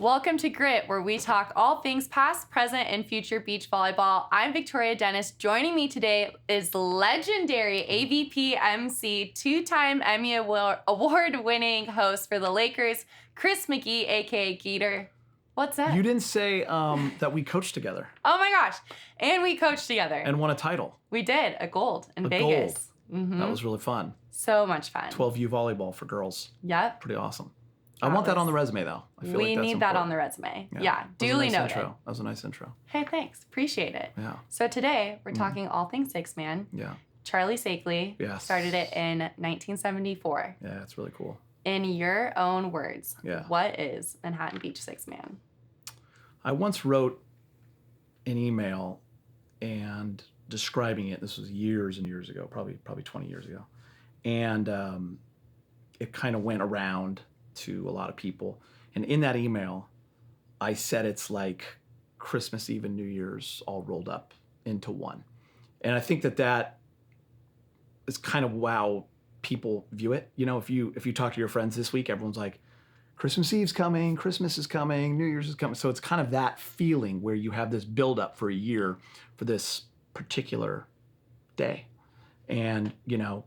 Welcome to Grit, where we talk all things past, present, and future beach volleyball. I'm Victoria Dennis. Joining me today is legendary AVP MC, two-time Emmy Award-winning host for the Lakers, Chris McGee, a.k.a. Geeter. What's that? You didn't say that we coached together. Oh my gosh. And we coached together. And won a title. We did, a gold in Vegas. Gold. Mm-hmm. That was really fun. So much fun. 12U volleyball for girls. Yep. Pretty awesome. I want that on the resume, though. I feel we like need that on the resume. Yeah, duly noted. Intro. That was a nice intro. Hey, thanks. Appreciate it. Yeah. So today, we're talking all things six-man. Yeah. Charlie Saikley started it in 1974. Yeah, it's really cool. In your own words, yeah. What is Manhattan Beach six-man? I once wrote an email and describing it. This was years and years ago, probably 20 years ago. And it kind of went around to a lot of people. And in that email, I said it's like Christmas Eve and New Year's all rolled up into one. And I think that is kind of how people view it. You know, if you talk to your friends this week, everyone's like, Christmas Eve's coming, Christmas is coming, New Year's is coming. So it's kind of that feeling where you have this buildup for a year for this particular day. And, you know,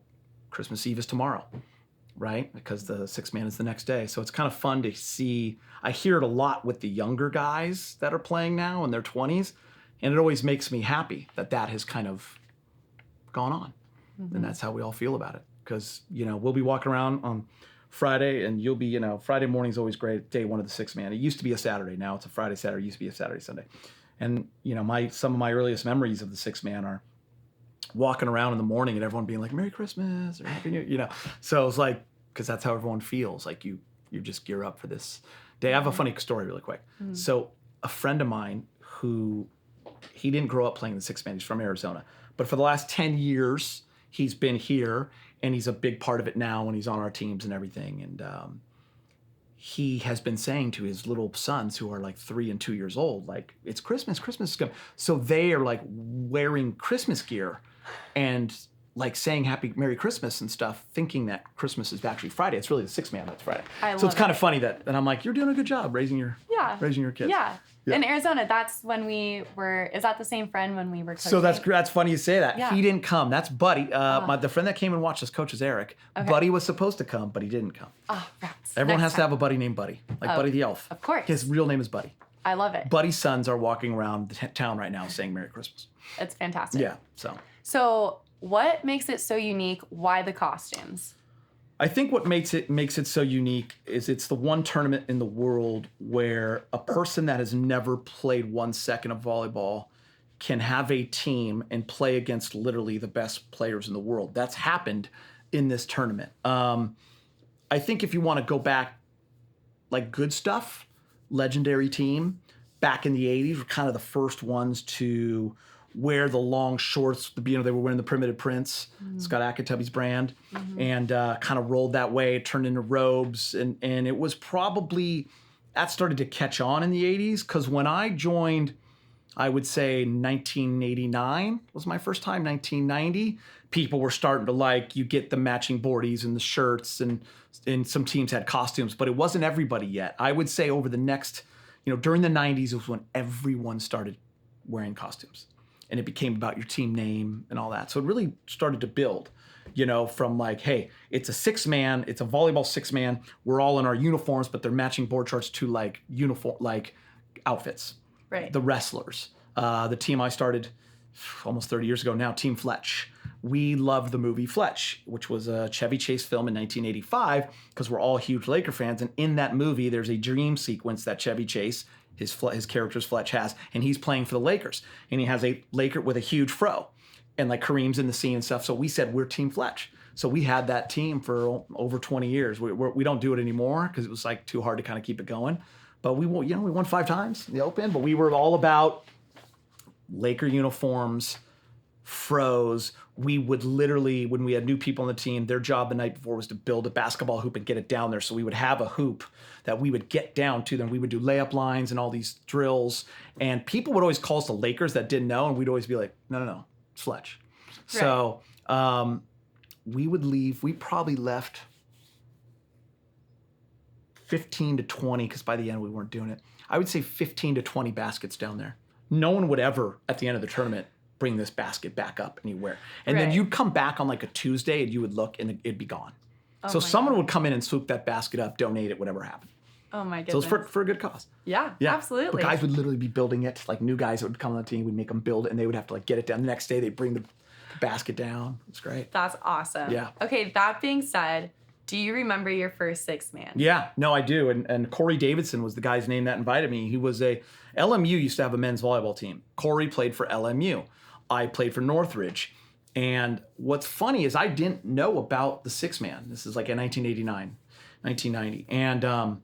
Christmas Eve is tomorrow, right? Because the six-man is the next day. So it's kind of fun to see. I hear it a lot with the younger guys that are playing now in their 20s. And it always makes me happy that has kind of gone on. Mm-hmm. And that's how we all feel about it. Because, you know, we'll be walking around on Friday and you'll be, you know, Friday morning's always great, day one of the six-man. It used to be a Saturday. Now it's a Friday, Saturday. It used to be a Saturday, Sunday. And, you know, some of my earliest memories of the six-man are walking around in the morning and everyone being like, Merry Christmas or Happy New Year, you know. So it's like, because that's how everyone feels. Like you just gear up for this day. I have a funny story really quick. Mm-hmm. So a friend of mine he didn't grow up playing the six-man. He's from Arizona. But for the last 10 years, he's been here and he's a big part of it now when he's on our teams and everything. And he has been saying to his little sons who are like 3 and 2 years old, like, it's Christmas is coming. So they are like wearing Christmas gear and like saying Merry Christmas and stuff, thinking that Christmas is actually Friday. It's really the six-man that's Friday. So it's kind of funny that, and I'm like, you're doing a good job raising your kids. Yeah. In Arizona, that's when is that the same friend when we were coaching? So that's funny you say that. Yeah. He didn't come. That's Buddy. The friend that came and watched us coach is Eric. Okay. Buddy was supposed to come, but he didn't come. Oh, rats. Everyone has to have a buddy named Buddy. Like Buddy the Elf. Of course. His real name is Buddy. I love it. Buddy's sons are walking around the town right now saying Merry Christmas. It's fantastic. Yeah, So what makes it so unique? Why the costumes? I think what makes it so unique is it's the one tournament in the world where a person that has never played 1 second of volleyball can have a team and play against literally the best players in the world. That's happened in this tournament. I think if you want to go back, like good stuff, legendary team, back in the 80s were kind of the first ones to wear the long shorts. They were wearing the Primitive Prince, Scott Akatubby's brand, and kind of rolled that way, turned into robes. And it was probably, that started to catch on in the 80s, because when I joined, I would say 1989 was my first time, 1990, people were starting to you get the matching boardies and the shirts, and some teams had costumes, but it wasn't everybody yet. I would say over the next, during the 90s was when everyone started wearing costumes. And it became about your team name and all that. So it really started to build, from hey, it's a six-man, it's a volleyball six-man. We're all in our uniforms, but they're matching board charts to uniform, outfits. Right. The wrestlers. The team I started almost 30 years ago now, Team Fletch. We loved the movie Fletch, which was a Chevy Chase film in 1985, because we're all huge Laker fans. And in that movie, there's a dream sequence that Chevy Chase, his character's Fletch, has, and he's playing for the Lakers, and he has a Laker with a huge fro, and Kareem's in the scene and stuff. So we said we're Team Fletch. So we had that team for over 20 years. We don't do it anymore because it was too hard to kind of keep it going. But we won 5 times in the Open. But we were all about Laker uniforms, fros. We would literally, when we had new people on the team, their job the night before was to build a basketball hoop and get it down there. So we would have a hoop that we would get down to. Then we would do layup lines and all these drills. And people would always call us the Lakers that didn't know. And we'd always be like, no, it's Fletch. Right. So we would leave. We probably left 15 to 20, because by the end we weren't doing it. I would say 15 to 20 baskets down there. No one would ever, at the end of the tournament, bring this basket back up anywhere. And then you'd come back on like a Tuesday and you would look and it'd be gone. So someone would come in and swoop that basket up, donate it, whatever happened. Oh my goodness. So it's for a good cause. Yeah, absolutely. But guys would literally be building it. Like new guys that would come on the team, we'd make them build it and they would have to like get it down. The next day they'd bring the basket down. It's great. That's awesome. Yeah. Okay, that being said, do you remember your first six man? Yeah, no, I do. And Corey Davidson was the guy's name that invited me. He was LMU used to have a men's volleyball team. Corey played for LMU. I played for Northridge. And what's funny is I didn't know about the six man. This is like in 1989, 1990. And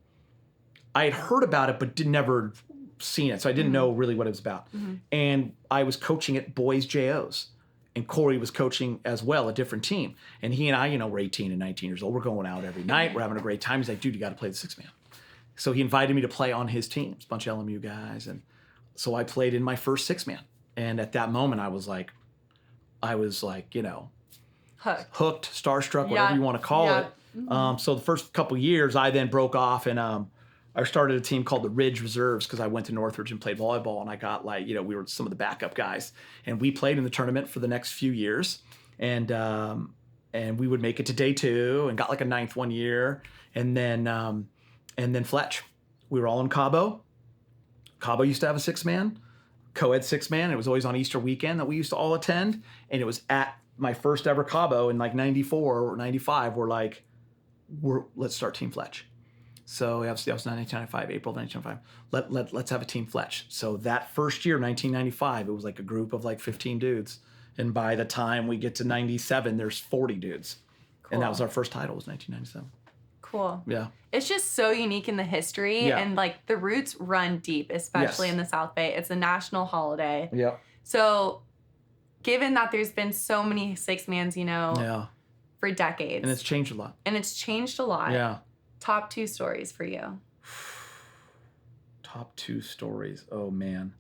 I had heard about it, but never seen it. So I didn't know really what it was about. And I was coaching at boys JOs. And Corey was coaching as well, a different team. And he and I, we're 18 and 19 years old. We're going out every night. We're having a great time. He's like, dude, you got to play the six man. So he invited me to play on his team. It's a bunch of LMU guys. And so I played in my first six man. And at that moment, I was like, hooked, starstruck, whatever you want to call it. So the first couple years, I then broke off and I started a team called the Ridge Reserves because I went to Northridge and played volleyball, and I got we were some of the backup guys, and we played in the tournament for the next few years, and we would make it to day 2 and got like a 9th one year, and then Fletch. We were all in Cabo. Cabo used to have a six man, co-ed six man. It was always on Easter weekend that we used to all attend, and it was at my first ever Cabo in like 94 or 95. Let's start Team Fletch. So that was 1995, April 1995. Let's have a Team Fletch. So that first year, 1995, it was like a group of like 15 dudes. And by the time we get to 97, there's 40 dudes. Cool. And that was our first title, was 1997. Cool. Yeah. It's just so unique in the history. Yeah. And like the roots run deep, especially in the South Bay. It's a national holiday. Yeah. So given that there's been so many six-mans, for decades. And it's changed a lot. Yeah. Top 2 stories for you. Top 2 stories. Oh man.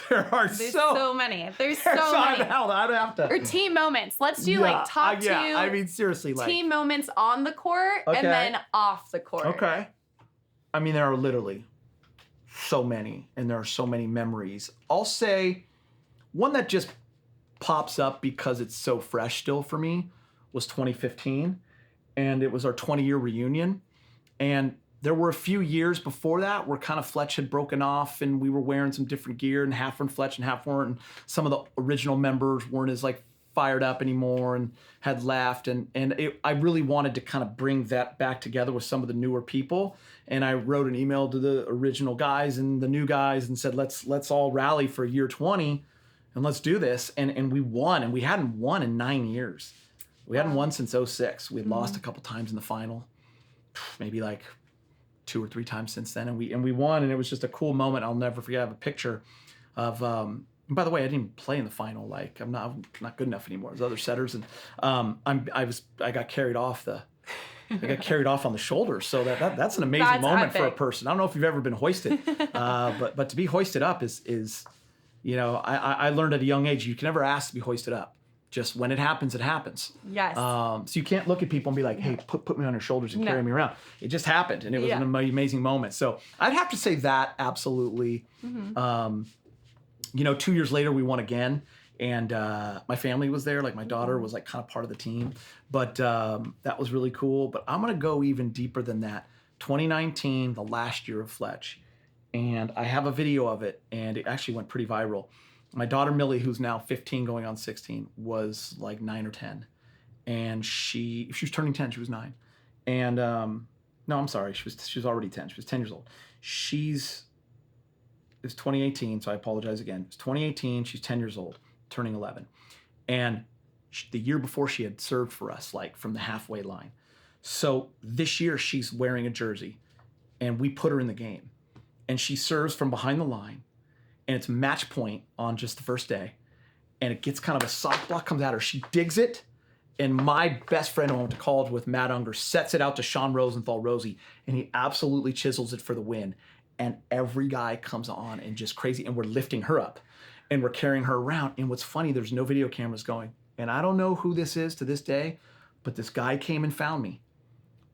There's so many. There's so many. I'd have to. Or team moments. Let's do top 2. I mean, seriously, team moments on the court and then off the court. Okay. I mean, there are literally so many, and there are so many memories. I'll say one that just pops up because it's so fresh still for me was 2015. And it was our 20-year reunion. And there were a few years before that where kind of Fletch had broken off and we were wearing some different gear, and half were Fletch and half weren't. And some of the original members weren't as fired up anymore and had left. I really wanted to kind of bring that back together with some of the newer people. And I wrote an email to the original guys and the new guys and said, let's all rally for year 20 and let's do this. And we won, and we hadn't won in 9 years. We hadn't won since 2006. We had lost a couple times in the final, maybe like 2 or 3 times since then. And we won, and it was just a cool moment. I'll never forget. I have a picture of, and by the way, I didn't even play in the final. I'm not good enough anymore. There's other setters, and I got carried off on the shoulders. So that's an amazing moment for a person. I don't know if you've ever been hoisted, but to be hoisted up is I learned at a young age, you can never ask to be hoisted up. Just when it happens, it happens. Yes. So you can't look at people and be like, hey, put me on your shoulders and carry me around. It just happened, and it was an amazing moment. So I'd have to say that absolutely. 2 years later, we won again, and my family was there. Like my daughter was kind of part of the team, but that was really cool. But I'm going to go even deeper than that. 2019, the last year of Fletch, and I have a video of it, and it actually went pretty viral. My daughter Millie, who's now 15 going on 16, was like 9 or 10. And she was turning 10, she was 9. And no, I'm sorry, she was already 10. She was 10 years old. It's 2018, so I apologize again. It's 2018, she's 10 years old, turning 11. And the year before she had served for us, from the halfway line. So this year she's wearing a jersey, and we put her in the game. And she serves from behind the line. And it's match point on just the first day. And it gets kind of a soft block comes at her. She digs it. And my best friend who I went to college with, Matt Unger, sets it out to Sean Rosenthal, Rosie. And he absolutely chisels it for the win. And every guy comes on and just crazy. And we're lifting her up. And we're carrying her around. And what's funny, there's no video cameras going. And I don't know who this is to this day. But this guy came and found me.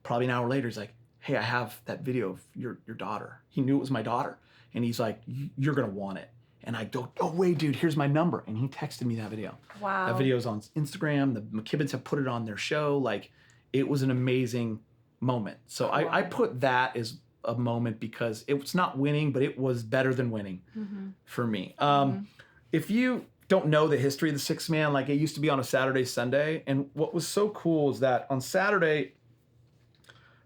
Probably an hour later, he's like, hey, I have that video of your daughter. He knew it was my daughter. And he's like, you're going to want it. And I go, oh, wait, dude, here's my number. And he texted me that video. Wow. That video's on Instagram. The McKibbins have put it on their show. Like, it was an amazing moment. So I put that as a moment because it was not winning, but it was better than winning for me. If you don't know the history of the six man, like, it used to be on a Saturday, Sunday. And what was so cool is that on Saturday,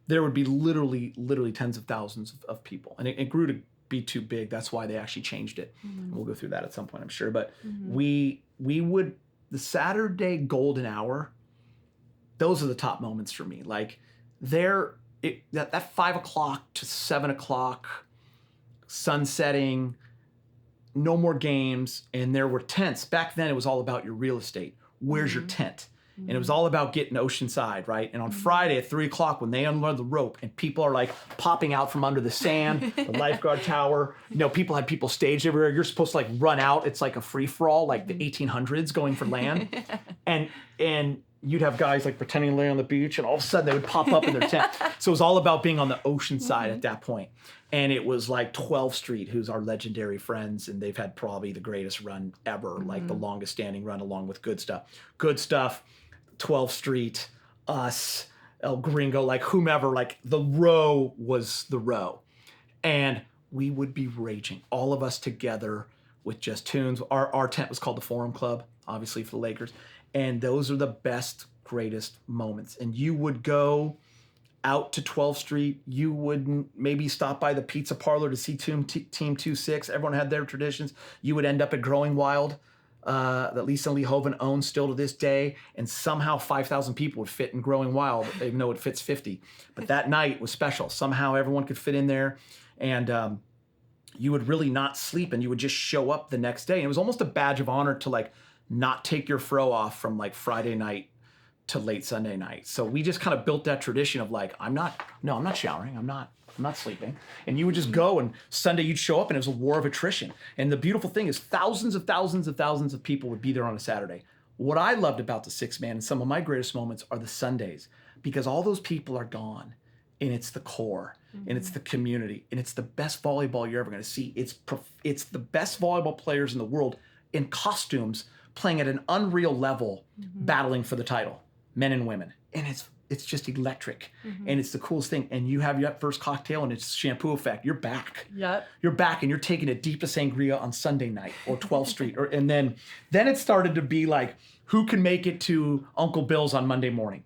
there would be literally tens of thousands of people. And it grew to be too big. That's why they actually changed it. We'll go through that at some point, I'm sure. But we would, the Saturday golden hour, those are the top moments for me. Like, that 5 o'clock to 7 o'clock, sun setting, no more games, and there were tents. Back then, it was all about your real estate. Where's your tent? And it was all about getting oceanside, right? And on Friday at 3 o'clock, when they unload the rope and people are like popping out from under the sand, the lifeguard tower, people had people staged everywhere. You're supposed to like run out. It's like a free for all, like the 1800s going for land. And you'd have guys like pretending to lay on the beach, and all of a sudden they would pop up in their tent. So it was all about being on the ocean side at that point. And it was like 12th Street, who's our legendary friends, and they've had probably the greatest run ever, like the longest standing run along with Good Stuff. Good Stuff, 12th Street, us, El Gringo, like whomever, like the row was the row. And we would be raging, all of us together with just tunes. Our tent was called the Forum Club, obviously for the Lakers. And those are the best, greatest moments. And you would go out to 12th Street. You would maybe stop by the pizza parlor to see Team 2-6. Everyone had their traditions. You would end up at Growing Wild, that Lisa and Lee Hoven own still to this day. And somehow 5,000 people would fit in Growing Wild, even though it fits 50. But that night was special. Somehow everyone could fit in there. And you would really not sleep, and you would just show up the next day. And it was almost a badge of honor to like not take your fro off from like Friday night to late Sunday night. So we just kind of built that tradition of like, I'm not showering. I'm not sleeping. And you would just go, and Sunday you'd show up, and it was a war of attrition. And the beautiful thing is thousands of people would be there on a Saturday. What I loved about the six man and some of my greatest moments are the Sundays, because all those people are gone, and it's the core, and it's the community, and it's the best volleyball you're ever going to see. It's the best volleyball players in the world in costumes, playing at an unreal level, battling for the title, men and women. And it's just electric. And it's the coolest thing. And you have your first cocktail, and it's shampoo effect. You're back. Yep. You're back, and you're taking a deepest sangria on Sunday night or 12th Street. And then it started to be like, who can make it to Uncle Bill's on Monday morning?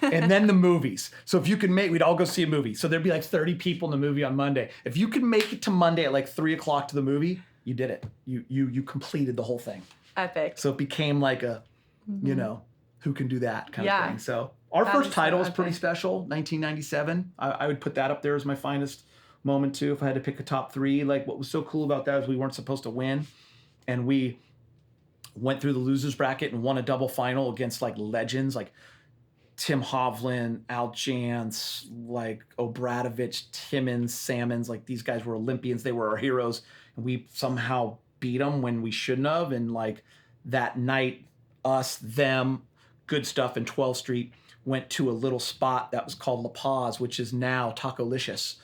And then the movies. So if you could we'd all go see a movie. So there'd be like 30 people in the movie on Monday. If you could make it to Monday at like 3 o'clock to the movie, you did it. You completed the whole thing. Epic. So it became like a, who can do that kind of thing. So our first title was pretty special, 1997. I would put that up there as my finest moment too. If I had to pick a top three, like what was so cool about that is we weren't supposed to win. And we went through the losers bracket and won a double final against like legends, like Tim Hovland, Al Jantz, like Obradovich, Timmons, Salmons, like these guys were Olympians. They were our heroes. And we somehow beat them when we shouldn't have. And like that night, us, them, Good Stuff, and 12th Street went to a little spot that was called La Paz, which is now Tacolicious.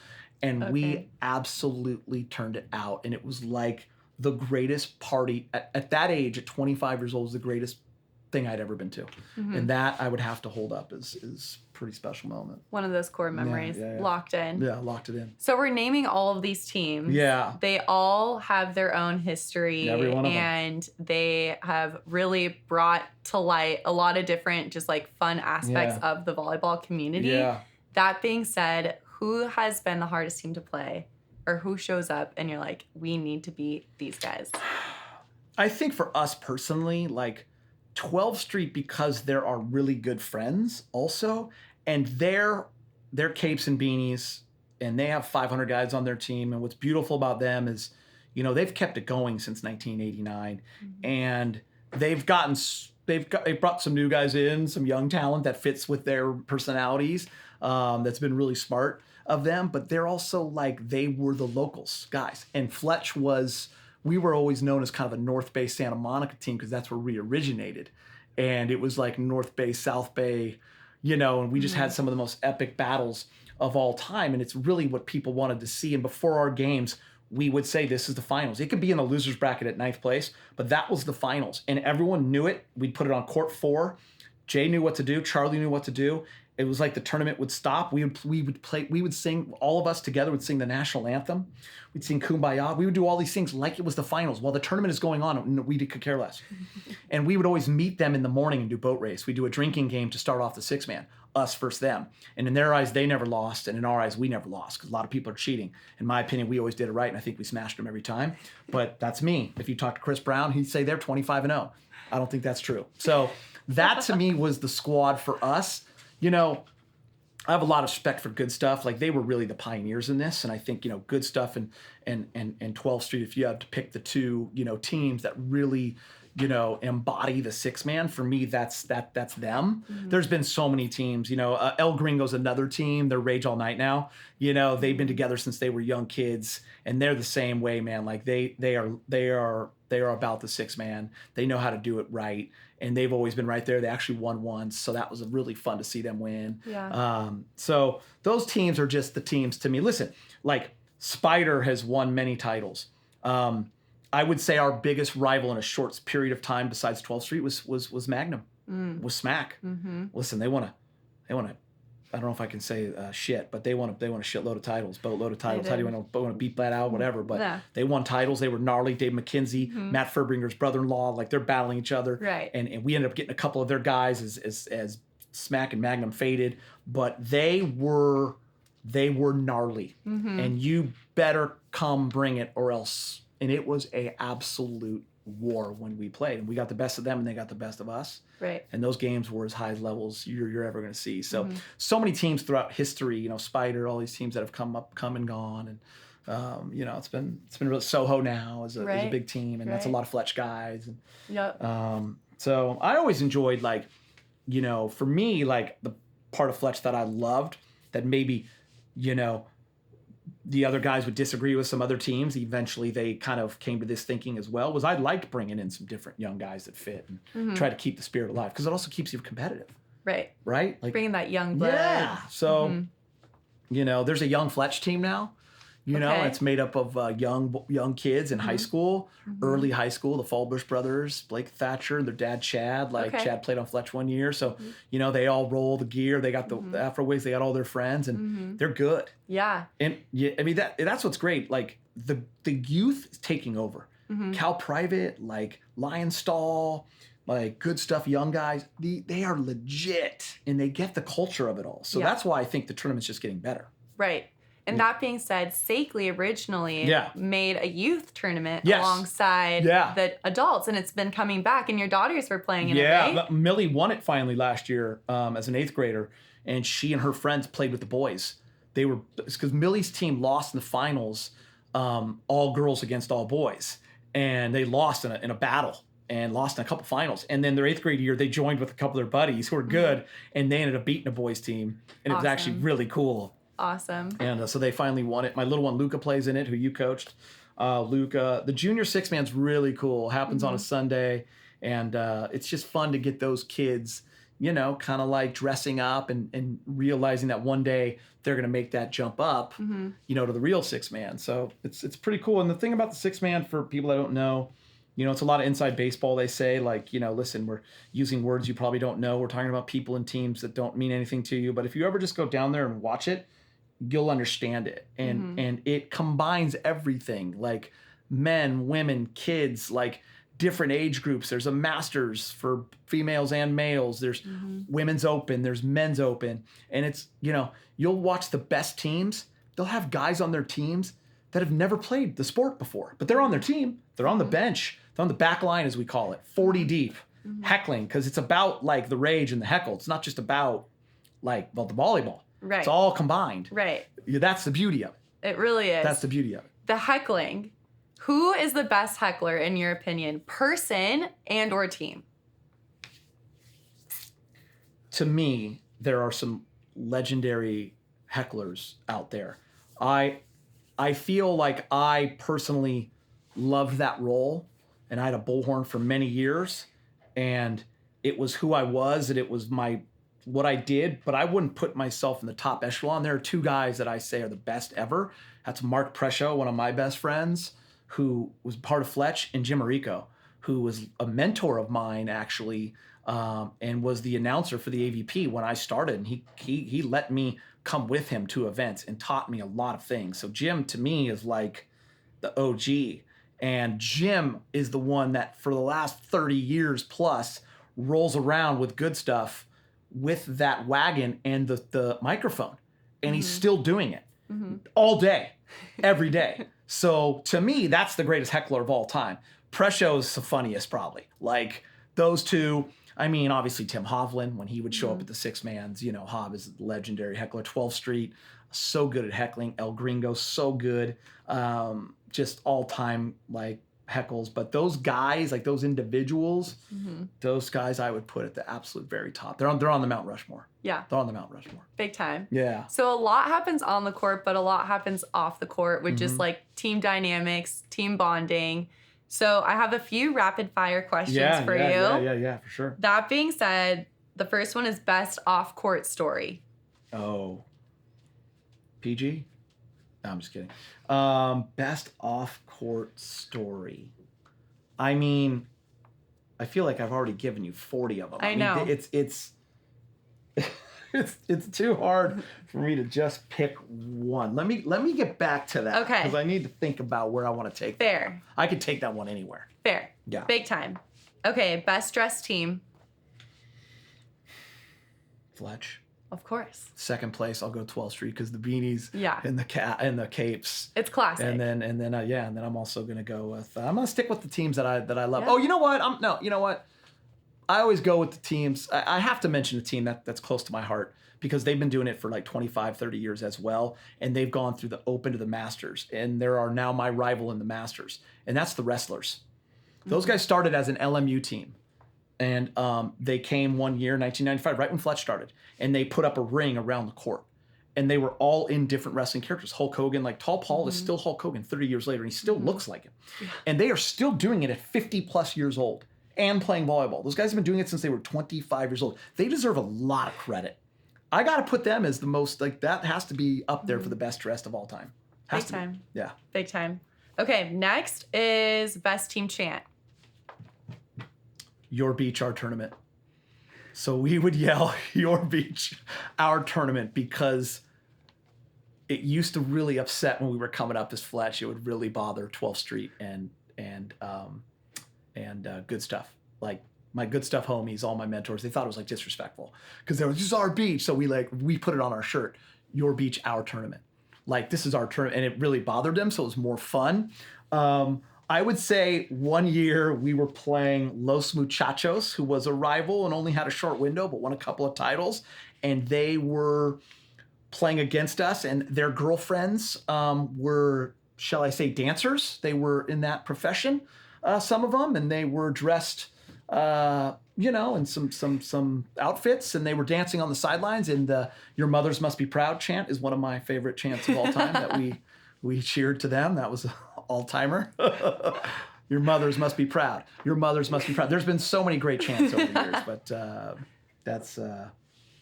And we absolutely turned it out. And it was like the greatest party at that age, at 25 years old, was the greatest thing I'd ever been to. And that I would have to hold up as a pretty special moment. One of those core memories locked in. Yeah, locked it in. So we're naming all of these teams. Yeah. They all have their own history. Every one of them. And they have really brought to light a lot of different just like fun aspects of the volleyball community. Yeah. That being said, who has been the hardest team to play? Or who shows up and you're like, we need to beat these guys? I think for us personally, like 12th Street, because there are really good friends also, and they're capes and beanies, and they have 500 guys on their team. And what's beautiful about them is, they've kept it going since 1989, and they've brought some new guys in, some young talent that fits with their personalities. That's been really smart of them, but they're also like, they were the locals guys. And Fletch we were always known as kind of a North Bay, Santa Monica team, because that's where we originated. And it was like North Bay, South Bay, and we just had some of the most epic battles. of all time. And it's really what people wanted to see. And before our games, we would say this is the finals. It could be in the loser's bracket at 9th place, but that was the finals. And everyone knew it. We'd put it on court 4. Jay knew what to do. Charlie knew what to do. It was like the tournament would stop. We would sing, all of us together would sing the national anthem. We'd sing Kumbaya. We would do all these things like it was the finals. While the tournament is going on, we could care less. And we would always meet them in the morning and do boat race. We'd do a drinking game to start off the 6-man, us versus them. And in their eyes, they never lost. And in our eyes, we never lost because a lot of people are cheating. In my opinion, we always did it right. And I think we smashed them every time. But that's me. If you talk to Chris Brown, he'd say they're 25-0. I don't think that's true. So that to me was the squad for us. You know, I have a lot of respect for Good Stuff. Like, they were really the pioneers in this. And I think, you know, Good Stuff and 12th Street, if you have to pick the two, you know, teams that really, you know, embody the 6-man, for me, that's them. Mm-hmm. There's been so many teams, you know, El Gringo's another team. They're Rage All Night now. You know, they've been together since they were young kids, and they're the same way, man. Like, they are about the 6-man. They know how to do it right. And they've always been right there. They actually won once, so that was really fun to see them win. Yeah. So those teams are just the teams to me. Listen, like, Spider has won many titles. I would say our biggest rival in a short period of time, besides 12th Street, was Magnum, was Smack. Mm-hmm. Listen, they want to. I don't know if I can say shit, but they want a shitload of titles, boatload of titles. How do you want to beat that out, whatever? But They won titles. They were gnarly. Dave McKenzie, Matt Furbringer's brother-in-law, like, they're battling each other. Right. And we ended up getting a couple of their guys as Smack and Magnum faded, but they were gnarly. Mm-hmm. And you better come bring it or else. And it was a absolute war when we played, and we got the best of them and they got the best of us. Right. And those games were as high levels you're ever going to see. So so many teams throughout history, you know, Spider, all these teams that have come and gone, and you know, it's been really. Soho now is a big team, and that's a lot of Fletch guys. And, yep. So I always enjoyed, like, you know, for me, like, the part of Fletch that I loved that maybe, you know, the other guys would disagree with some other teams. Eventually, they kind of came to this thinking as well, was I liked bringing in some different young guys that fit and try to keep the spirit alive, because it also keeps you competitive. Right. Right? Like, bringing that young blood. Yeah. So, you know, there's a young Fletch team now. You know, it's made up of young kids in high school, early high school, the Fallbush brothers, Blake Thatcher, their dad Chad. Chad played on Fletch one year. So, you know, they all roll the gear. They got the Afro Wigs. They got all their friends, and they're good. Yeah. And I mean, that's what's great. Like, the youth is taking over. Cal Private, like Lion Stall, like Good Stuff, young guys, they are legit, and they get the culture of it all. So that's why I think the tournament's just getting better. Right. And that being said, Saikley originally made a youth tournament alongside the adults, and it's been coming back, and your daughters were playing in it, right? Yeah, Millie won it finally last year as an 8th grader, and she and her friends played with the boys. Because Millie's team lost in the finals, all girls against all boys, and they lost in a battle and lost in a couple finals. And then their 8th grade year, they joined with a couple of their buddies who were good, and they ended up beating a boys team, and it was actually really cool. Awesome. And so they finally won it. My little one, Luca, plays in it, who you coached. Luca, the junior 6-man's really cool. Happens on a Sunday. And it's just fun to get those kids, you know, kind of like dressing up and realizing that one day they're going to make that jump up, you know, to the real 6-man. So it's pretty cool. And the thing about the 6-man, for people that don't know, you know, it's a lot of inside baseball. They say, like, you know, listen, we're using words you probably don't know. We're talking about people and teams that don't mean anything to you. But if you ever just go down there and watch it, you'll understand it. And it combines everything, like men, women, kids, like different age groups. There's a masters for females and males. There's women's open, there's men's open. And it's, you know, you'll watch the best teams. They'll have guys on their teams that have never played the sport before, but they're on their team. They're on the bench. They're on the back line, as we call it, 40 deep, heckling, because it's about, like, the rage and the heckle. It's not just about, like, well, the volleyball. Right. It's all combined. Right. That's the beauty of it. It really is. That's the beauty of it. The heckling. Who is the best heckler, in your opinion? Person and or team? To me, there are some legendary hecklers out there. I feel like I personally loved that role, and I had a bullhorn for many years, and it was who I was, and it was my what I did, but I wouldn't put myself in the top echelon. There are two guys that I say are the best ever. That's Mark Prescio, one of my best friends, who was part of Fletch, and Jim Arico, who was a mentor of mine actually, and was the announcer for the AVP when I started. And he let me come with him to events and taught me a lot of things. So Jim to me is like the OG, and Jim is the one that for the last 30 years plus rolls around with Good Stuff with that wagon and the microphone, and he's still doing it all day, every day. So to me, that's the greatest heckler of all time. Prescio's the funniest probably. Like those two, I mean, obviously Tim Hovland, when he would show up at the Six Mans, you know, Hov is legendary heckler. 12th Street, so good at heckling. El Gringo, so good. Just all time like heckles. But those guys, like those individuals, those guys I would put at the absolute very top. They're on the Mount Rushmore. Yeah. They're on the Mount Rushmore. Big time. Yeah. So a lot happens on the court, but a lot happens off the court with just like team dynamics, team bonding. So I have a few rapid fire questions for you. Yeah, for sure. That being said, the first one is best off court story. Oh. PG? No, I'm just kidding. Best off court story. I mean, I feel like I've already given you 40 of them. I know. It's too hard for me to just pick one. Let me get back to that. Okay. Because I need to think about where I want to take Fair. that. I could take that one anywhere. Fair. Yeah. Big time. Okay, best dressed team. Fletch. Of course. Second place, I'll go 12th Street because the beanies Yeah. and the capes. It's classic. And then I'm also gonna go with I'm gonna stick with the teams that I love. Yeah. Oh, you know what? I always go with the teams. I have to mention a team that's close to my heart because they've been doing it for like 25, 30 years as well. And they've gone through the Open to the Masters. And there are now my rival in the Masters. And that's the Wrestlers. Those guys started as an LMU team. And they came one year, 1995, right when Fletch started. And they put up a ring around the court. And they were all in different wrestling characters. Hulk Hogan, like Tall Paul is still Hulk Hogan 30 years later. And he still looks like him. Yeah. And they are still doing it at 50 plus years old. And playing volleyball. Those guys have been doing it since they were 25 years old. They deserve a lot of credit. I got to put them as the most, like, that has to be up there for the best dressed of all time. Big time. Yeah. Big time. Okay, next is best team chant. Your Beach, Our Tournament. So we would yell, Your Beach, Our Tournament, because it used to really upset when we were coming up as Fletch. It would really bother 12th Street and Good Stuff. Like my Good Stuff homies, all my mentors, they thought it was like disrespectful because they were, this is our beach. So we put it on our shirt, Your Beach, Our Tournament. Like this is our tournament, and it really bothered them. So it was more fun. I would say one year we were playing Los Muchachos, who was a rival and only had a short window, but won a couple of titles. And they were playing against us, and their girlfriends were, shall I say, dancers. They were in that profession. Some of them, and they were dressed, in some outfits, and they were dancing on the sidelines. And "Your Mothers Must Be Proud" chant is one of my favorite chants of all time that we cheered to them. That was an all-timer. Your mothers must be proud. Your mothers must be proud. There's been so many great chants over the years, but that's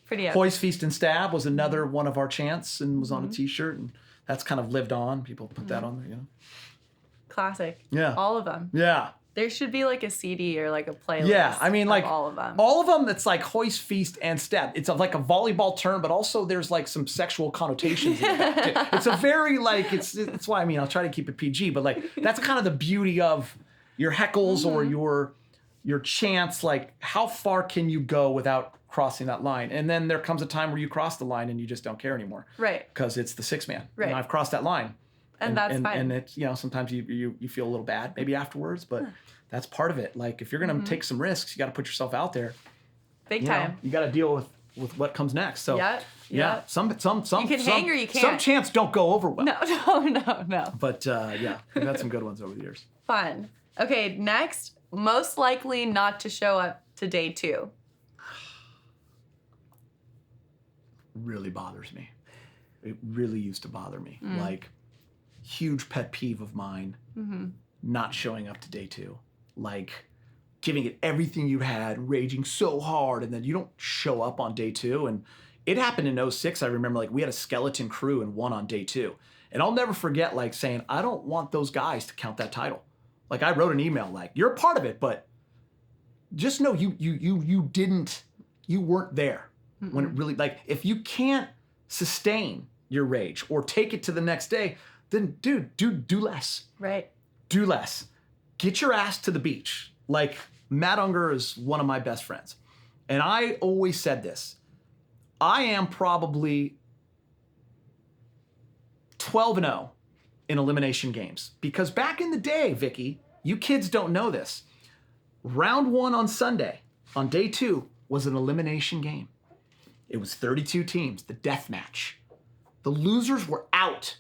pretty up. Hoist, Feast, and Stab was another one of our chants and was on a T-shirt, and that's kind of lived on. People put that on there, Classic. Yeah. All of them. Yeah. There should be like a CD or like a playlist. Yeah, I mean, like all of them. All of them. That's like Hoist, Feast, and Stab. It's like a volleyball term, but also there's like some sexual connotations. It's a very like it's why I'll try to keep it PG, but like that's kind of the beauty of your heckles or your chants. Like how far can you go without crossing that line? And then there comes a time where you cross the line and you just don't care anymore, right? Because it's the six man. Right. And I've crossed that line. And that's fine. And it's, sometimes you feel a little bad maybe afterwards, but that's part of it. Like if you're going to take some risks, you got to put yourself out there. Big time. You got to deal with what comes next. So yeah. Some you can hang or you can't. Some chants don't go over well. No. But we've had some good ones over the years. Fun. Okay, next, most likely not to show up to day 2. Really bothers me. It really used to bother me. Like huge pet peeve of mine, not showing up to day 2. Like giving it everything you had, raging so hard, and then you don't show up on day 2. And it happened in '06. I remember like we had a skeleton crew and won on day 2. And I'll never forget like saying, I don't want those guys to count that title. Like I wrote an email like, you're a part of it, but just know you weren't there when it really, like if you can't sustain your rage or take it to the next day, then dude, do less. Right. Do less. Get your ass to the beach. Like Matt Unger is one of my best friends. And I always said this. I am probably 12-0 in elimination games. Because back in the day, Vicky, you kids don't know this. Round 1 on Sunday, on day 2, was an elimination game. It was 32 teams, the death match. The losers were out.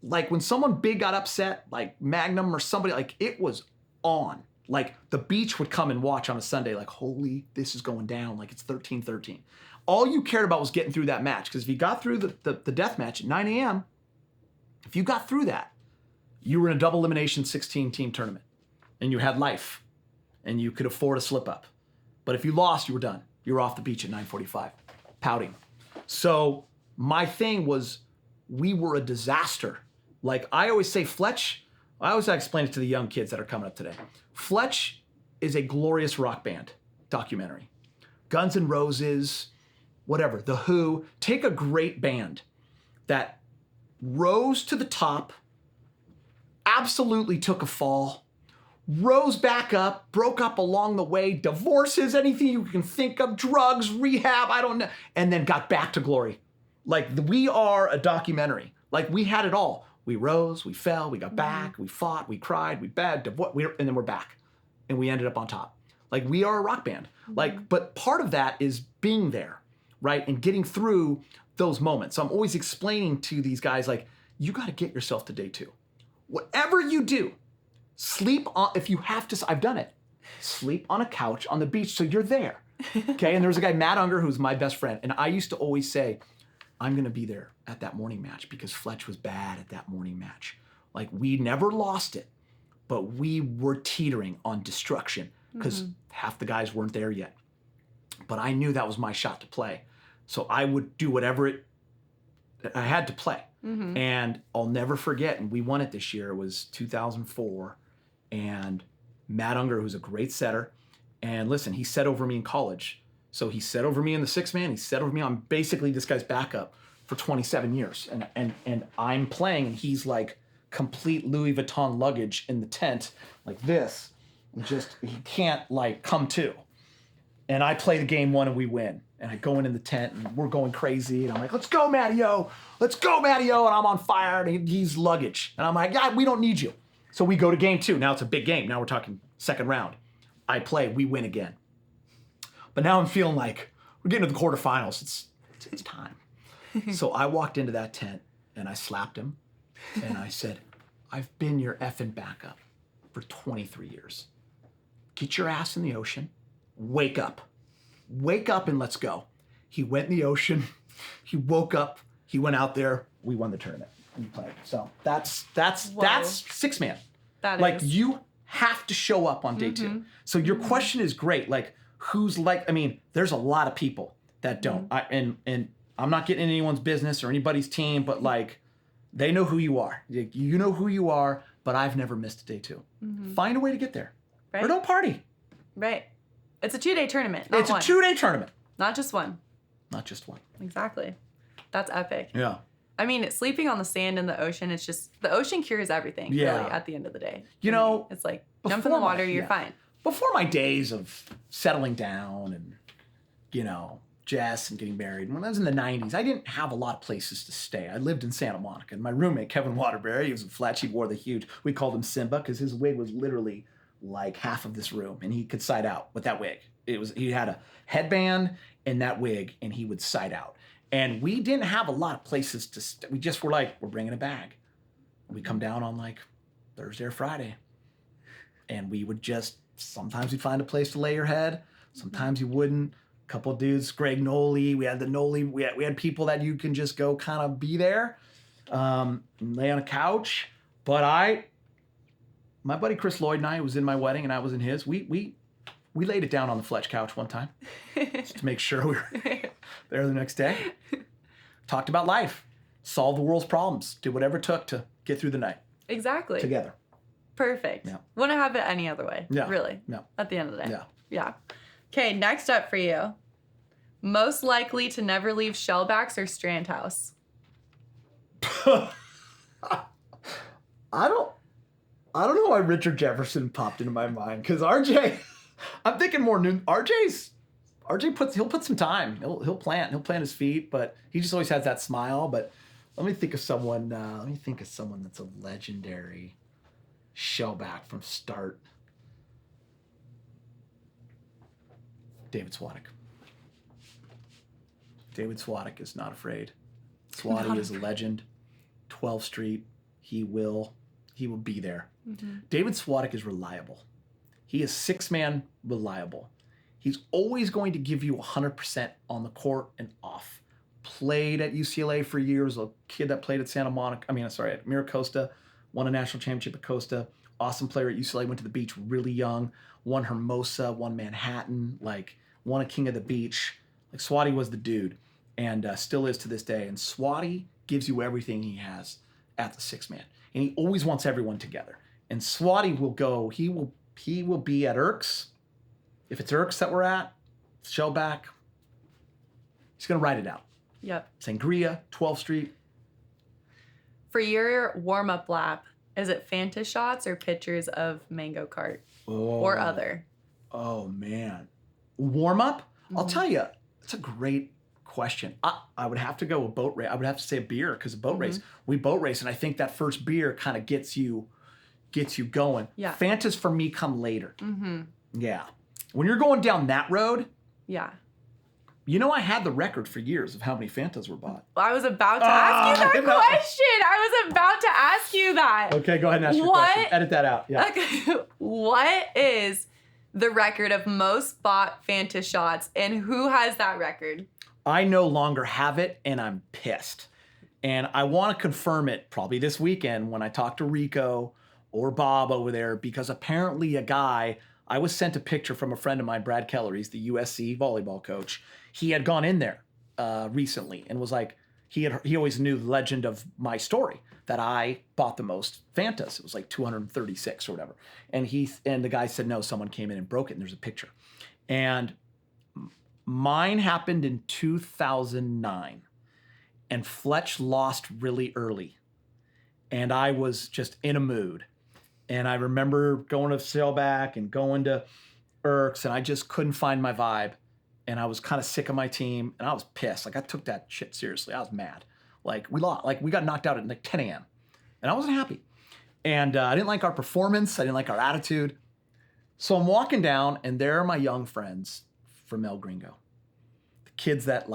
Like when someone big got upset, like Magnum or somebody, like it was on. Like the beach would come and watch on a Sunday, like, holy, this is going down. Like it's 13-13. All you cared about was getting through that match. Because if you got through the death match at 9 a.m., if you got through that, you were in a double elimination 16-team tournament. And you had life. And you could afford a slip up. But if you lost, you were done. You were off the beach at 9:45, pouting. So my thing was, we were a disaster. Like I always say, Fletch, I always explain it to the young kids that are coming up today. Fletch is a glorious rock band documentary. Guns N' Roses, whatever, The Who. Take a great band that rose to the top, absolutely took a fall, rose back up, broke up along the way, divorces, anything you can think of, drugs, rehab, I don't know, and then got back to glory. Like we are a documentary. Like we had it all. We rose, we fell, we got back, we fought, we cried, we begged, and then we're back. And we ended up on top. Like we are a rock band. Like, but part of that is being there, right? And getting through those moments. So I'm always explaining to these guys, like, you got to get yourself to day 2. Whatever you do, sleep on, if you have to, I've done it. Sleep on a couch on the beach so you're there. Okay, and there was a guy, Matt Unger, who's my best friend. And I used to always say, I'm going to be there at that morning match because Fletch was bad at that morning match. Like we never lost it, but we were teetering on destruction because half the guys weren't there yet. But I knew that was my shot to play. So I would do whatever I had to play. And I'll never forget, and we won it this year, it was 2004. And Matt Unger, who's a great setter, and listen, he set over me in college. So he set over me in the 6-man. He set over me. I'm basically this guy's backup for 27 years. And I'm playing, and he's like complete Louis Vuitton luggage in the tent, like this. Just, he can't like come to. And I play the game 1 and we win. And I go in the tent and we're going crazy. And I'm like, let's go, Matty-O. Let's go, Matty-O. And I'm on fire and he's luggage. And I'm like, yeah, we don't need you. So we go to game 2. Now it's a big game. Now we're talking second round. I play, we win again. But now I'm feeling like we're getting to the quarterfinals. It's time. So I walked into that tent and I slapped him and I said, I've been your effing backup for 23 years. Get your ass in the ocean. Wake up. Wake up and let's go. He went in the ocean. He woke up. He went out there. We won the tournament. We played. So that's 6-man. That like is. You have to show up on day 2. So your question is great. Like who's like, I mean, there's a lot of people that don't. And I'm not getting in anyone's business or anybody's team, but like they know who you are. You know who you are, but I've never missed a day 2. Find a way to get there. Right. Or don't party. Right. It's a 2-day tournament. Not It's one. a 2-day tournament. Not just one. Not just one. Exactly. That's epic. Yeah. I mean, sleeping on the sand in the ocean, it's just, the ocean cures everything, Yeah. really, at the end of the day. You know, it's like, jump in the water, you're fine. Before my days of settling down and, you know, Jess and getting married, when I was in the 90s, I didn't have a lot of places to stay. I lived in Santa Monica. And my roommate, Kevin Waterbury, he was a Fletch. He wore the huge, we called him Simba because his wig was literally like half of this room. And he could side out with that wig. He had a headband and that wig, and he would side out. And we didn't have a lot of places to stay. We just were like, we're bringing a bag. We come down on like Thursday or Friday. And we would just, sometimes we'd find a place to lay your head. Sometimes you wouldn't. A couple of dudes, Greg Noli, we had the Noli, we had people that you can just go kind of be there, and lay on a couch. But my buddy Chris Lloyd and I was in my wedding and I was in his. We We laid it down on the Fletch couch one time just to make sure we were there the next day. Talked about life, solved the world's problems, did whatever it took to get through the night. Exactly. Together. Perfect. Yeah. Wouldn't have it any other way. Yeah. Really. Yeah. At the end of the day. Yeah. Yeah. Okay, next up for you. Most likely to never leave Shellbacks or Strand House? I don't know why Richard Jefferson popped into my mind, because RJ, I'm thinking more new. RJ he'll put some time. He'll plant his feet, but he just always has that smile. But let me think of someone. That's a legendary shellback from start. David Swadek. David Swadek is not afraid. Swaddy is a legend. 12th Street. He will be there. Mm-hmm. David Swadek is reliable. He is 6-man reliable. He's always going to give you 100% on the court and off. Played at UCLA for years. A kid that played at at Miracosta, won a national championship at Costa. Awesome player at UCLA, went to the beach really young. Won Hermosa, won Manhattan, won a King of the Beach. Swaddy was the dude, and still is to this day. And Swaddy gives you everything he has at the 6-man. And he always wants everyone together. And Swaddy will go, he will be at Erks. If it's Erks that we're at, Shellback, he's going to ride it out. Yep. Sangria, 12th Street. For your warm-up lap, is it Fanta shots or pictures of Mango Cart? Or other? Oh, man. Warm-up? Mm-hmm. I'll tell you, it's a great question. I would have to go with boat race. I would have to say a beer, because a boat race. We boat race, and I think that first beer kind of gets you going. Yeah. Fantas for me come later. Mm-hmm. Yeah. When you're going down that road. Yeah. I had the record for years of how many Fantas were bought. I was about to ask you that question. I was about to ask you that. Okay, go ahead and ask your question. Edit that out. Yeah. Okay. What is the record of most bought Fanta shots, and who has that record? I no longer have it, and I'm pissed. And I want to confirm it probably this weekend when I talk to Rico or Bob over there, because apparently I was sent a picture from a friend of mine, Brad Keller. He's the USC volleyball coach. He had gone in there recently and was like, he always knew the legend of my story, that I bought the most Fantas. It was 236 or whatever. And the guy said, no, someone came in and broke it, and there's a picture. And mine happened in 2009, and Fletch lost really early, and I was just in a mood. And I remember going to Sailback and going to Erks, and I just couldn't find my vibe. And I was kind of sick of my team, and I was pissed. I took that shit seriously. I was mad. We lost. We got knocked out at 10 a.m. And I wasn't happy. And I didn't like our performance. I didn't like our attitude. So I'm walking down, and there are my young friends from El Gringo. The kids that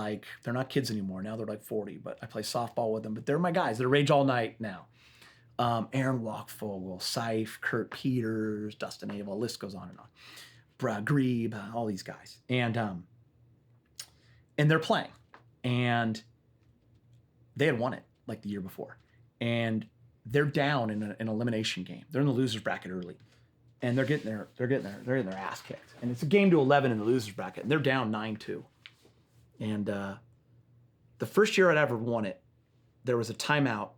they're not kids anymore. Now they're 40, but I play softball with them. But they're my guys. They're Rage All Night now. Aaron Walkfogle, Seif, Kurt Peters, Dustin Abel, list goes on and on. Brad Grebe, all these guys. And they're playing. And they had won it the year before. And they're down in an elimination game. They're in the loser's bracket early. And they're getting their ass kicked. And it's a game to 11 in the loser's bracket. And they're down 9-2. And the first year I'd ever won it, there was a timeout.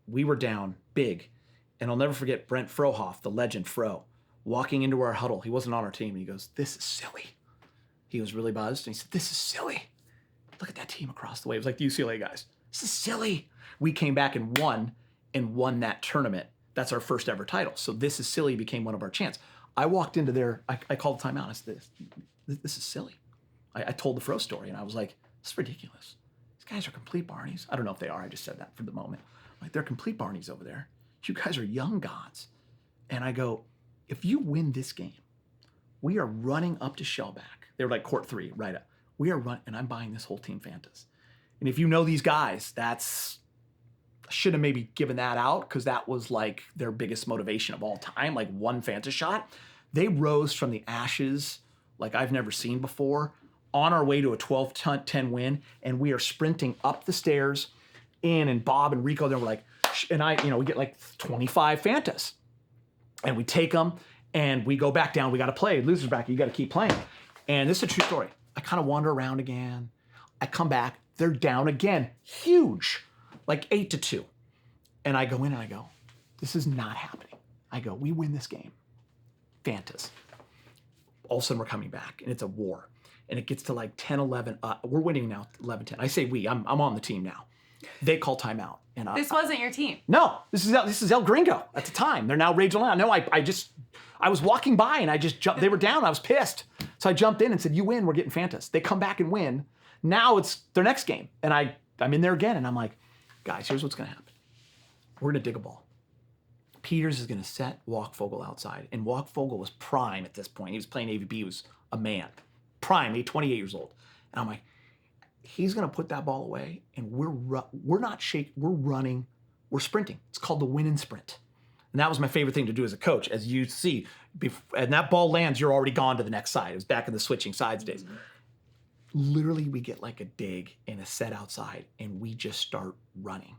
We were down big. And I'll never forget Brent Frohoff, the legend Fro, walking into our huddle. He wasn't on our team. And he goes, "This is silly." He was really buzzed. And he said, "This is silly. Look at that team across the way." It was the UCLA guys. "This is silly." We came back and won that tournament. That's our first ever title. So "This is silly" became one of our chants. I walked into there. I called timeout. I said, this is silly. I told the Fro story, and I was like, "This is ridiculous. These guys are complete Barneys." I don't know if they are. I just said that for the moment. They're complete Barneys over there. You guys are young gods. And I go, if you win this game, we are running up to Shellback. They were court 3, right up. We are running, and I'm buying this whole team Fantas. And if you know these guys, I should have maybe given that out, because that was their biggest motivation of all time, one Fanta shot. They rose from the ashes I've never seen before, on our way to a 12-10 win, and we are sprinting up the stairs in, and Bob and Rico, they were we get 25 Fantas. And we take them, And we go back down. We got to play. Losers bracket. You got to keep playing. And this is a true story. I kind of wander around again. I come back. They're down again. Huge. Like 8-2. And I go in and I go, this is not happening. I go, we win this game. Fantas. All of a sudden we're coming back and it's a war. And it gets to like 10-11. We're winning now 11-10. I say we. I'm on the team now. They call timeout. And this wasn't your team. No, this is El Gringo at the time. They're now Rage Alone. No, I was walking by and I just jumped. They were down. I was pissed. So I jumped in and said, you win, we're getting Fantas. They come back and win. Now it's their next game. And I'm in there again and I'm like, guys, here's what's gonna happen. We're gonna dig a ball. Peters is gonna set Walkfogle outside. And Walkfogle was prime at this point. He was playing AVP, he was a man. Prime, 28 years old. And I'm like, he's gonna put that ball away and we're not shaking, we're running, we're sprinting. It's called the win and sprint. And that was my favorite thing to do as a coach. As you see, and that ball lands, you're already gone to the next side. It was back in the switching sides days. Literally, we get like a dig and a set outside, and we just start running.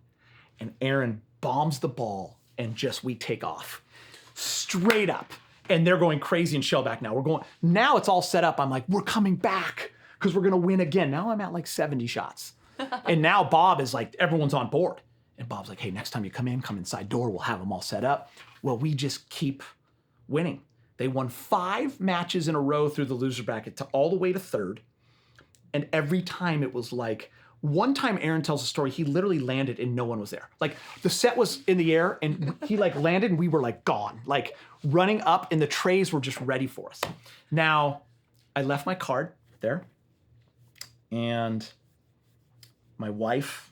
And Aaron bombs the ball, and we take off. Straight up. And they're going crazy in Shellback now. Now it's all set up. I'm like, we're coming back because we're going to win again. Now I'm at like 70 shots. And now Bob is like, everyone's on board. And Bob's like, hey, next time you come inside door, we'll have them all set up. Well, we just keep winning. They won 5 matches in a row through the loser bracket to all the way to third. And every time it was like, one time Aaron tells a story, he literally landed and no one was there. Like the set was in the air and he like landed and we were like gone, like running up and the trays were just ready for us. Now, I left my card there and my wife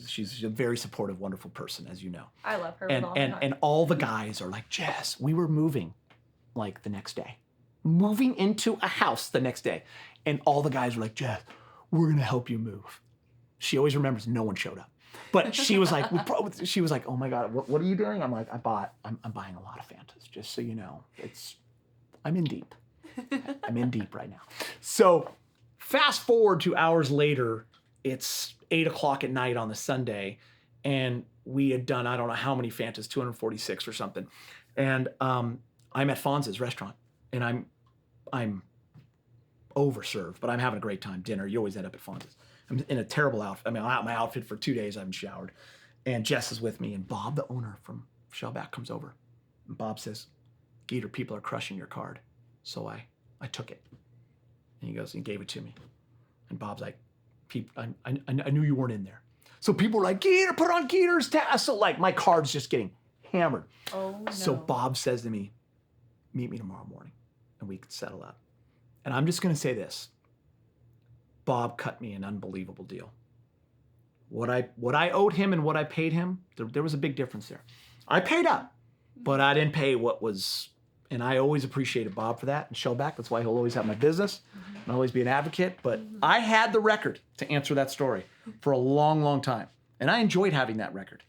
she's a very supportive, wonderful person, as you know. I love her. And all the guys are like, Jess, we were moving like the next day. Moving into a house the next day. And all the guys were like, Jess, we're gonna help you move. She always remembers no one showed up. But she was like, oh my God, what are you doing? I'm like, I'm buying a lot of Fantas, just so you know. I'm in deep. I'm in deep right now. So fast forward 2 hours later, it's 8 o'clock at night on the Sunday, and we had done, I don't know how many Fantas, 246 or something. And I'm at Fonz's restaurant, and I'm overserved, but I'm having a great time. Dinner, you always end up at Fonz's. I'm in a terrible outfit. I mean, I'm out of my outfit for 2 days. I haven't showered. And Jess is with me, and Bob, the owner from Shellback, comes over. And Bob says, Geeter, people are crushing your card. So I took it. And he goes and gave it to me. And Bob's like, I knew you weren't in there. So people were like, Geeter, put it on Geeter's tab. So like my card's just getting hammered. Oh no. So Bob says to me, meet me tomorrow morning and we can settle up. And I'm just gonna say this. Bob cut me an unbelievable deal. What I owed him and what I paid him, there was a big difference there. I paid up, but I didn't pay what was, and I always appreciated Bob for that and Shellback. That's why he'll always have my business and always be an advocate. But I had the record to answer that story for a long, long time. And I enjoyed having that record.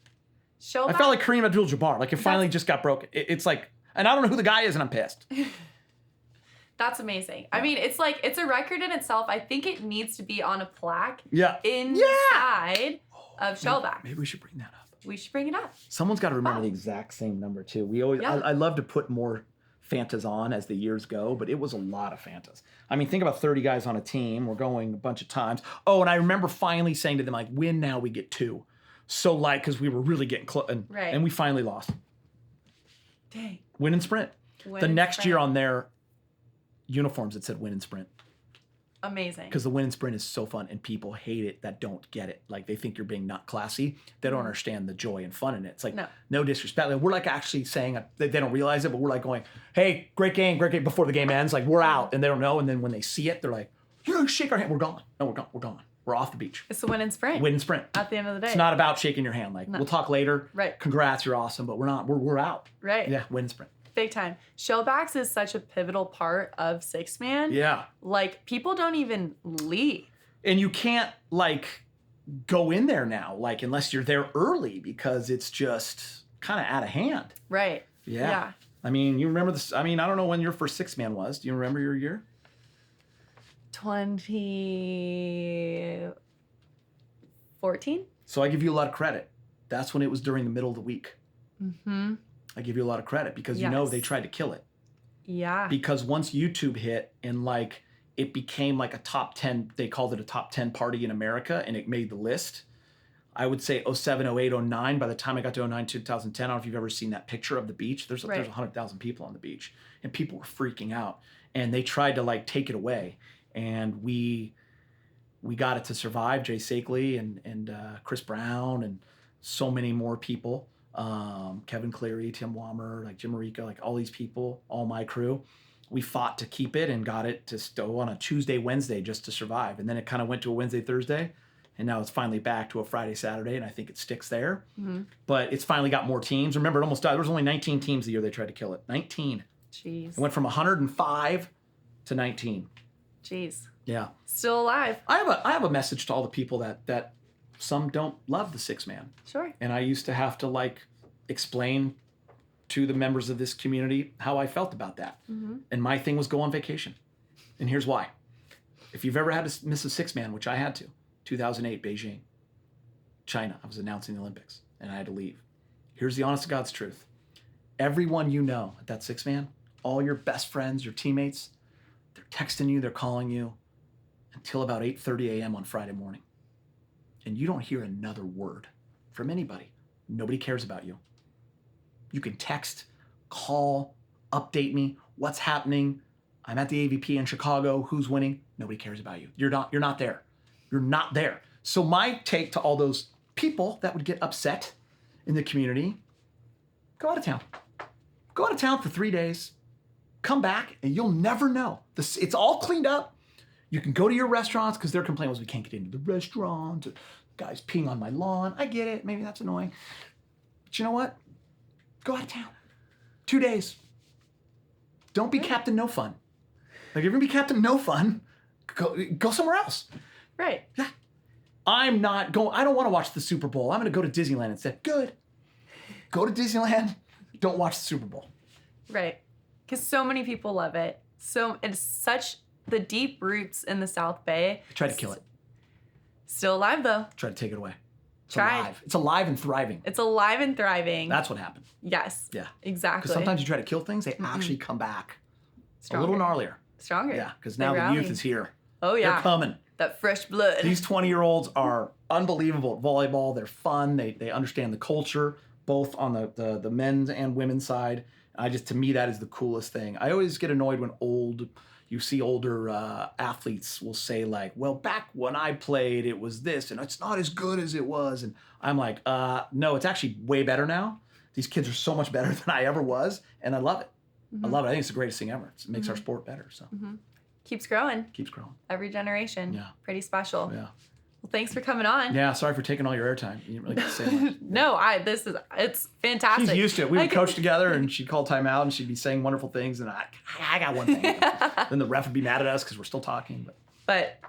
Showback, I felt like Kareem Abdul-Jabbar, like it finally just got broken. It's like, and I don't know who the guy is and I'm pissed. That's amazing. I mean, it's like, it's a record in itself. I think it needs to be on a plaque inside of Shellback. Maybe we should bring that up. We should bring it up. Someone's got to remember the exact same number too. We always, I love to put more Fantas on as the years go, but it was a lot of Fantas. I mean, think about 30 guys on a team. We're going a bunch of times. Oh, and I remember finally saying to them, like, win now, we get 2. So like, because we were really getting close, and we finally lost. Dang. Win and sprint. The next year on their uniforms, it said win and sprint. Amazing. Because the win and sprint is so fun, and people hate it that don't get it. Like, they think you're being not classy. They don't understand the joy and fun in it. It's like, no disrespect. Like, we're like actually saying, they don't realize it, but we're like going, hey, great game, before the game ends. Like, we're out, and they don't know. And then when they see it, they're like, shake our hand. We're gone. No, we're gone. We're off the beach. It's the win and sprint. Win and sprint. At the end of the day. It's not about shaking your hand. Like, we'll talk later. Right. Congrats, you're awesome, but we're not. We're out. Right. Yeah, win and sprint. Big time. Showbacks is such a pivotal part of Six Man. Yeah. Like, people don't even leave. And you can't, like, go in there now, like, unless you're there early, because it's just kind of out of hand. Right. Yeah. I mean, you remember this? I mean, I don't know when your first Six Man was. Do you remember your year? 2014. So I give you a lot of credit. That's when it was during the middle of the week. Mm-hmm. I give you a lot of credit because they tried to kill it. Yeah. Because once YouTube hit and like it became like a top 10, they called it a top 10 party in America and it made the list. I would say 07, 08, 09. By the time I got to 09, 2010, I don't know if you've ever seen that picture of the beach. There's 100,000 people on the beach and people were freaking out and they tried to like take it away. And we got it to survive. Jay Saikley and Chris Brown and so many more people. Kevin Cleary, Tim Wammer, like Jim Marica, like all these people, all my crew. We fought to keep it and got it to go on a Tuesday, Wednesday just to survive. And then it kind of went to a Wednesday, Thursday. And now it's finally back to a Friday, Saturday, and I think it sticks there. Mm-hmm. But it's finally got more teams. Remember, it almost died. There was only 19 teams the year they tried to kill it. 19. Jeez. It went from 105 to 19. Jeez. Yeah. Still alive. I have a message to all the people that some don't love the 6-man. Sure. And I used to have to like explain to the members of this community how I felt about that. Mm-hmm. And my thing was go on vacation. And here's why. If you've ever had to miss a 6-man, which I had to, 2008, Beijing, China. I was announcing the Olympics and I had to leave. Here's the honest to God's truth. Everyone you know at that 6-man, all your best friends, your teammates, they're texting you, they're calling you until about 8:30 a.m. on Friday morning. And you don't hear another word from anybody. Nobody cares about you. You can text, call, update me, what's happening. I'm at the AVP in Chicago, who's winning? Nobody cares about you. You're not there. You're not there. So my take to all those people that would get upset in the community, go out of town. Go out of town for 3 days, come back, and you'll never know. It's all cleaned up. You can go to your restaurants because their complaint was we can't get into the restaurant. Guys peeing on my lawn. I get it. Maybe that's annoying. But you know what? Go out of town. 2 days. Don't be Captain No Fun. Like if you're going to be Captain No Fun, go somewhere else. Right. Yeah. I'm not going, I don't want to watch the Super Bowl. I'm going to go to Disneyland instead. Good. Go to Disneyland. Don't watch the Super Bowl. Right. Because so many people love it. So it's such the deep roots in the South Bay. I tried to kill it. Still alive though. Tried to take it away. It's Tried. alive. It's alive and thriving. It's alive and thriving. That's what happened. Yes. Yeah. Exactly. Because sometimes you try to kill things, they actually come back. Stronger. A little gnarlier. Stronger. Yeah, because now the youth is here. Oh yeah. They're coming. That fresh blood. These 20-year-olds are unbelievable at volleyball. They're fun. They understand the culture, both on the men's and women's side. To me, that is the coolest thing. I always get annoyed when you see older athletes will say like, well, back when I played, it was this, and it's not as good as it was. And I'm like, no, it's actually way better now. These kids are so much better than I ever was, and I love it. Mm-hmm. I love it. I think it's the greatest thing ever. It makes our sport better. So Keeps growing. Keeps growing. Every generation. Yeah. Pretty special. Yeah. Well, thanks for coming on. Yeah, sorry for taking all your airtime. You didn't really get to say much. No, it's fantastic. She's used to it. We would coach together, and she'd call timeout, and she'd be saying wonderful things, and I got one thing. Then the ref would be mad at us because we're still talking. But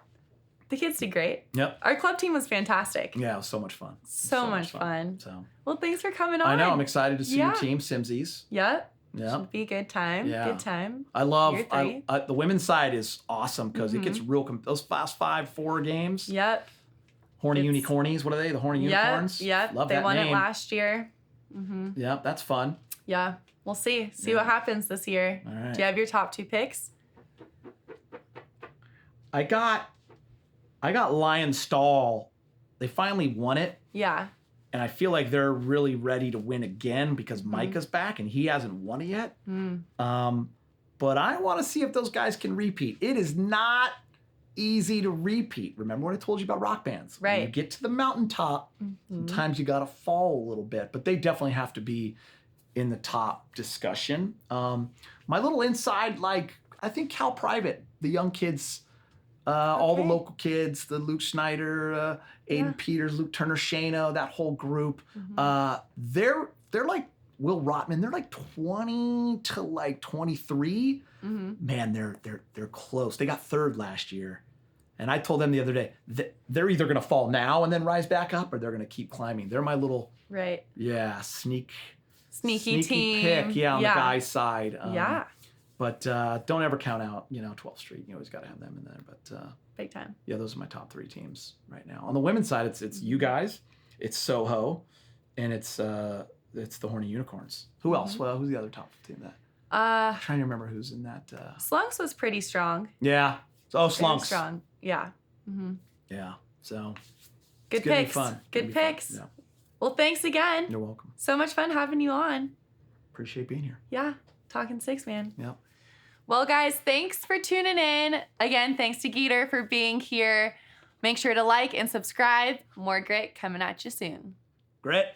the kids did great. Yep. Our club team was fantastic. Yeah, it was so much fun. So much fun. So. Well, thanks for coming on. I know. I'm excited to see your team, Simsies. Yep. Yeah. Should be a good time. Yeah. Good time. I love the women's side is awesome because it gets real. Those last 4 games. Yep. Horny Unicornies. What are they? The Horny Unicorns? Yep. Love they that won name. it last year. Mm-hmm. Yeah, that's fun. Yeah. We'll see. See what happens this year. All right. Do you have your top 2 picks? I got Lion Stall. They finally won it. Yeah. And I feel like they're really ready to win again because Micah's back and he hasn't won it yet. But I want to see if those guys can repeat. It is not easy to repeat. Remember what I told you about rock bands? Right. When you get to the mountaintop, sometimes you got to fall a little bit. But they definitely have to be in the top discussion. My little inside, I think Cal Private, the young kids, all the local kids, the Luke Schneider, Aiden Peters, Luke Turner, Shano, that whole group, they're like Will Rotman. They're like 20 to 23. Man, they're close. They got 3rd last year. And I told them the other day, they're either going to fall now and then rise back up, or they're going to keep climbing. They're my little, sneaky team. pick, on the guy's side. Yeah. But don't ever count out, 12th Street. You always got to have them in there. But big time. Yeah, those are my top 3 teams right now. On the women's side, it's you guys, it's Soho, and it's it's the Horny Unicorns. Who else? Well, who's the other top team that? I'm trying to remember who's in that. Slunks was pretty strong. Yeah. Oh, Very Slunks. strong. Yeah. Yeah. So. Good It's gonna be picks. fun. Good It's gonna be picks. fun. Yeah. Well, thanks again. You're welcome. So much fun having you on. Appreciate being here. Yeah. Talking six, man. Yeah. Well, guys, thanks for tuning in. Again, thanks to Geeter for being here. Make sure to like and subscribe. More grit coming at you soon. Grit.